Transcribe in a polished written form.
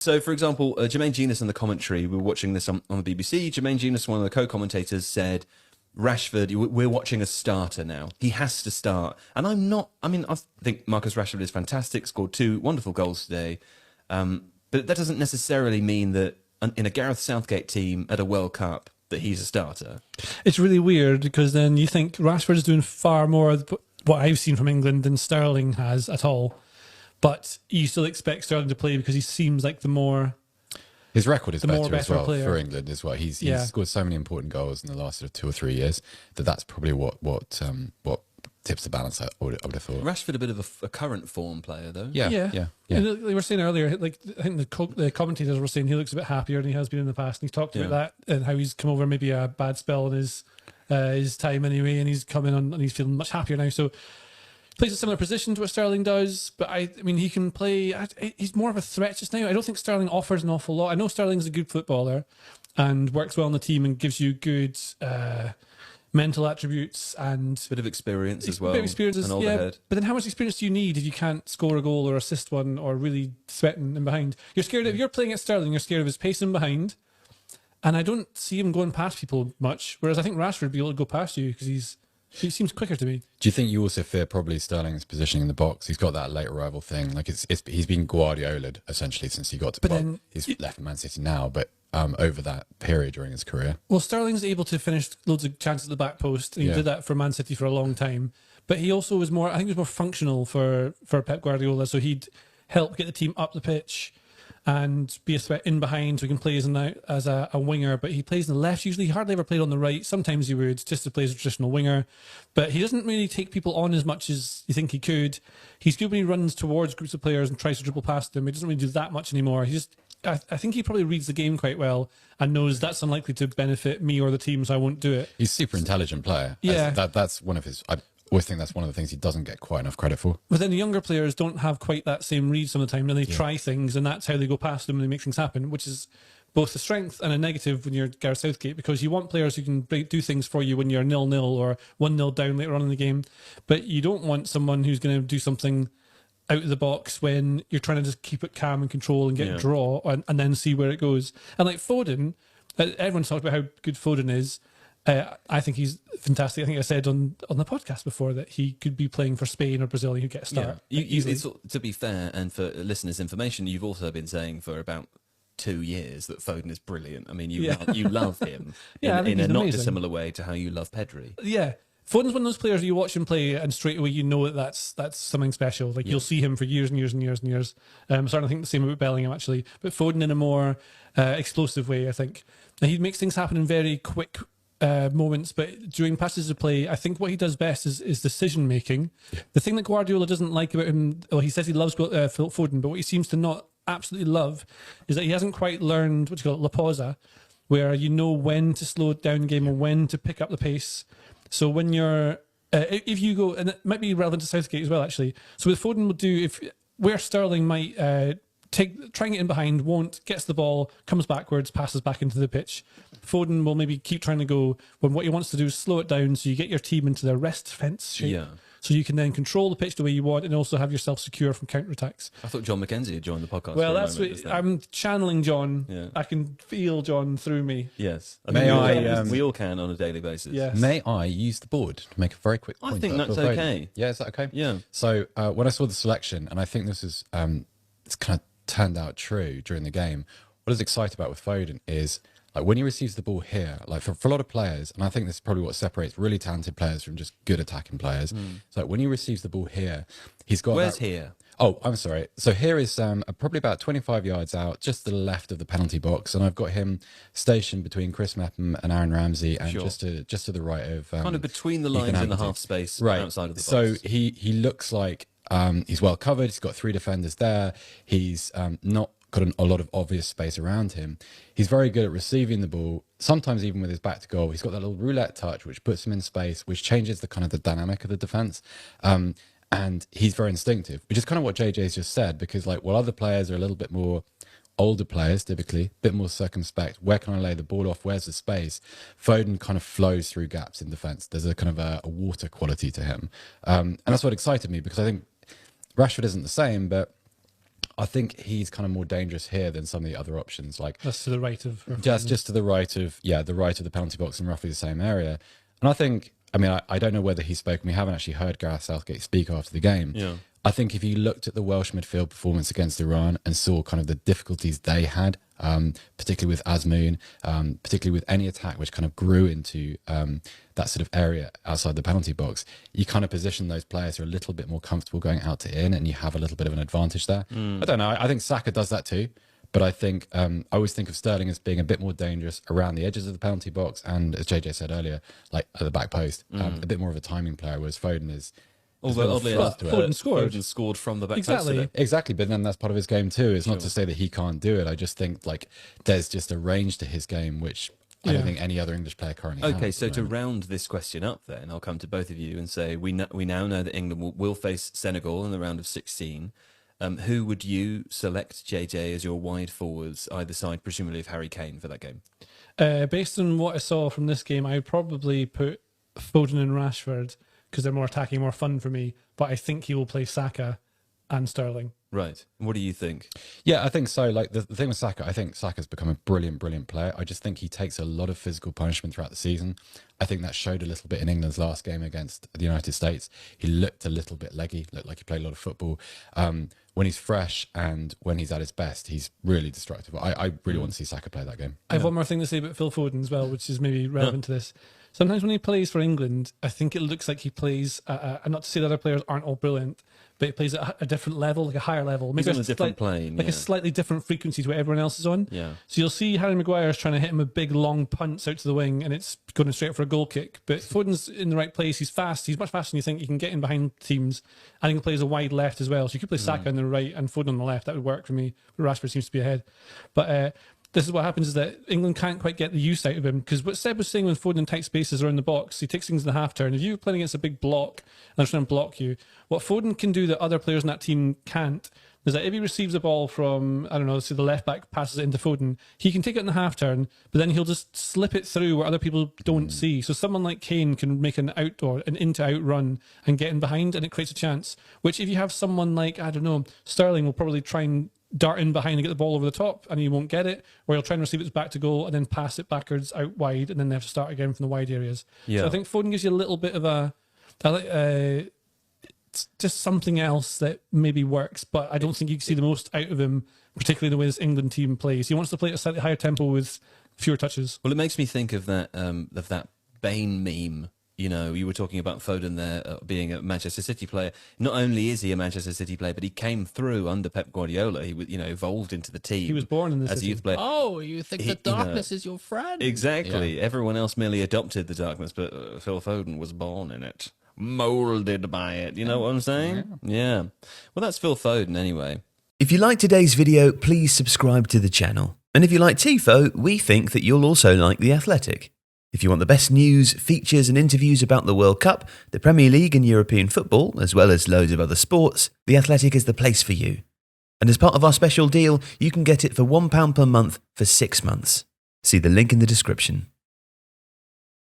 So, for example, Jermaine Genius in the commentary, we were watching this on the BBC. Jermaine Genius, one of the co-commentators, said, Rashford, we're watching a starter now. He has to start. And I'm not, I mean, I think Marcus Rashford is fantastic, scored 2 wonderful goals today. But that doesn't necessarily mean that in a Gareth Southgate team at a World Cup that he's a starter. It's really weird because then you think Rashford is doing far more of what I've seen from England than Sterling has at all. But you still expect Sterling to play because he seems like the more... His record is better as well player. for England as well. He's scored so many important goals in the last sort of 2 or 3 years that's probably what tips the balance. I would have thought. Rashford a bit of a current form player though. Yeah. And they were saying earlier, like I think the commentators were saying he looks a bit happier than he has been in the past, and he's talked about that and how he's come over maybe a bad spell in his time anyway, and he's coming on and he's feeling much happier now. So. Plays a similar position to what Sterling does, but I mean, he can play. He's more of a threat just now. I don't think Sterling offers an awful lot. I know Sterling's a good footballer and works well in the team and gives you good mental attributes and bit of experience as well. Bit of experience, But then how much experience do you need if you can't score a goal or assist one or really threaten in behind? You're scared if you're playing at Sterling. You're scared of his pace in behind, and I don't see him going past people much. Whereas I think Rashford would be able to go past you because he seems quicker to me. Do you think you also fear probably Sterling's positioning in the box? He's got that late arrival thing. Like he's been Guardiola'd essentially since he got to. Then he's left Man City now, but over that period during his career. Well, Sterling's able to finish loads of chances at the back post, and he did that for Man City for a long time. But he also was more. I think he was more functional for Pep Guardiola. So he'd help get the team up the pitch and be a threat in behind, so he can play as a winger, but he plays on the left usually. He hardly ever played on the right. Sometimes he would, just to play as a traditional winger, but he doesn't really take people on as much as you think he could. He's good when he runs towards groups of players and tries to dribble past them. He doesn't really do that much anymore. I think he probably reads the game quite well and knows that's unlikely to benefit me or the team, so I won't do it. He's a super intelligent player. Yeah. That's one of his... I always think that's one of the things he doesn't get quite enough credit for. But then the younger players don't have quite that same read some of the time, and they try things, and that's how they go past them and they make things happen, which is both a strength and a negative when you're Gareth Southgate, because you want players who can do things for you when you're 0-0 or 1-0 down later on in the game, but you don't want someone who's going to do something out of the box when you're trying to just keep it calm and control and get a draw and then see where it goes. And like Foden, everyone's talked about how good Foden is. I think he's fantastic. I think I said on the podcast before that he could be playing for Spain or Brazil. He'd get a start. Yeah. To be fair, and for listeners' information, you've also been saying for about 2 years that Foden is brilliant. I mean, you love him in a not dissimilar way to how you love Pedri. Yeah. Foden's one of those players you watch him play and straight away you know that's something special. Like you'll see him for years and years and years and years. I'm starting to think the same about Bellingham actually, but Foden in a more explosive way, I think. Now, he makes things happen in very quick moments, but during passages of play, I think what he does best is decision making. Yeah. The thing that Guardiola doesn't like about him, well, he says he loves Foden, but what he seems to not absolutely love is that he hasn't quite learned what you call it, la pausa, where you know when to slow it down game and when to pick up the pace. So when you're, if you go, and it might be relevant to Southgate as well, actually. So with Foden will do, where Sterling might trying it in behind, won't, gets the ball, comes backwards, passes back into the pitch. Foden will maybe keep trying to go when what he wants to do is slow it down so you get your team into their rest fence shape. Yeah. So you can then control the pitch the way you want and also have yourself secure from counter-attacks. I thought John McKenzie had joined the podcast. Well, that's what I'm channeling John. Yeah. I can feel John through me. Yes. We all can on a daily basis. Yes. May I use the board to make a very quick point? I think that's okay. Yeah, is that okay? Yeah. So when I saw the selection, and I think this is it's kind of turned out true during the game, what I was excited about with Foden is like when he receives the ball here, like for a lot of players, and I think this is probably what separates really talented players from just good attacking players. So when he receives the ball here, he's got Where's here? Oh, I'm sorry. So here is probably about 25 yards out, just to the left of the penalty box, and I've got him stationed between Chris Mepham and Aaron Ramsey, and just to the right of kind of between the lines in the half space outside of the box. So he looks like he's well covered. He's got 3 defenders there. He's not got a lot of obvious space around him. He's very good at receiving the ball, sometimes even with his back to goal. He's got that little roulette touch, which puts him in space, which changes the kind of the dynamic of the defense. And he's very instinctive, which is kind of what JJ's just said, because like while other players are a little bit more older players, typically a bit more circumspect, where can I lay the ball off? Where's the space? Foden kind of flows through gaps in defense. There's a kind of a water quality to him. And that's what excited me, because I think Rashford isn't the same, but I think he's kind of more dangerous here than some of the other options. Like That's to the right of just to the right of the right of the penalty box in roughly the same area. And I think, I mean, I don't know whether he's spoken. We haven't actually heard Gareth Southgate speak after the game. Yeah. I think if you looked at the Welsh midfield performance against Iran and saw kind of the difficulties they had, particularly with Azmoun, particularly with any attack which kind of grew into that sort of area outside the penalty box, you kind of position those players who are a little bit more comfortable going out to in, and you have a little bit of an advantage there. I don't know. I think Saka does that too. But I think I always think of Sterling as being a bit more dangerous around the edges of the penalty box, and as JJ said earlier, like at the back post, a bit more of a timing player, whereas Foden is. Although oddly enough, Foden scored from the back Exactly. post. Exactly, but then that's part of his game too. It's not to say that he can't do it. I just think like there's just a range to his game which I don't think any other English player currently has. Okay, so to round this question up then, I'll come to both of you and say we now know that England will face Senegal in the round of 16. Who would you select, JJ, as your wide forwards, either side, presumably of Harry Kane, for that game? Based on what I saw from this game, I would probably put Foden and Rashford because they're more attacking, more fun for me. But I think he will play Saka and Sterling. Right. What do you think? Yeah, I think so. Like the thing with Saka, I think Saka's become a brilliant player. I just think he takes a lot of physical punishment throughout the season. I think that showed a little bit in England's last game against the United States. He looked a little bit leggy, looked like he played a lot of football. When he's fresh and when he's at his best, he's really destructive. I really want to see Saka play that game. I have one more thing to say about Phil Foden as well, which is maybe relevant to this. Sometimes when he plays for England, I think it looks like he plays, and not to say that other players aren't all brilliant, but he plays at a different level, like a higher level. Maybe He's on a different plane. Like a slightly different frequency to what everyone else is on. Yeah. So you'll see Harry Maguire's trying to hit him with big, long punts out to the wing, and it's going straight for a goal kick. But Foden's in the right place. He's fast. He's much faster than you think. He can get in behind teams, and he can play as a wide left as well. So you could play Saka on the right and Foden on the left. That would work for me. But Rashford seems to be ahead. But this is what happens is that England can't quite get the use out of him, because what Seb was saying when Foden in tight spaces around the box, he takes things in the half turn. If you're playing against a big block and they're trying to block you, what Foden can do that other players in that team can't is that if he receives a ball from, I don't know, say the left back passes it into Foden, he can take it in the half turn, but then he'll just slip it through where other people don't see. So someone like Kane can make an out or an into out run and get in behind, and it creates a chance, which if you have someone like, I don't know, Sterling will probably try and dart in behind and get the ball over the top, and he won't get it, or he'll try and receive it back to goal and then pass it backwards out wide, and then they have to start again from the wide areas. Yeah. So I think Foden gives you a little bit of it's just something else that maybe works, but I don't think you can see the most out of him, particularly the way this England team plays. He wants to play at a slightly higher tempo with fewer touches. Well, it makes me think of that Bane meme. You know, you were talking about Foden there being a Manchester City player. Not only is he a Manchester City player, but he came through under Pep Guardiola. He evolved into the team. He was born in this as a youth player. Oh, you think the darkness is your friend? Exactly. Yeah. Everyone else merely adopted the darkness, but Phil Foden was born in it, molded by it. You know what I'm saying? Yeah. Well, that's Phil Foden anyway. If you like today's video, please subscribe to the channel. And if you like Tifo, we think that you'll also like The Athletic. If you want the best news, features and interviews about the World Cup, the Premier League and European football, as well as loads of other sports, The Athletic is the place for you. And as part of our special deal, you can get it for £1 per month for 6 months. See the link in the description.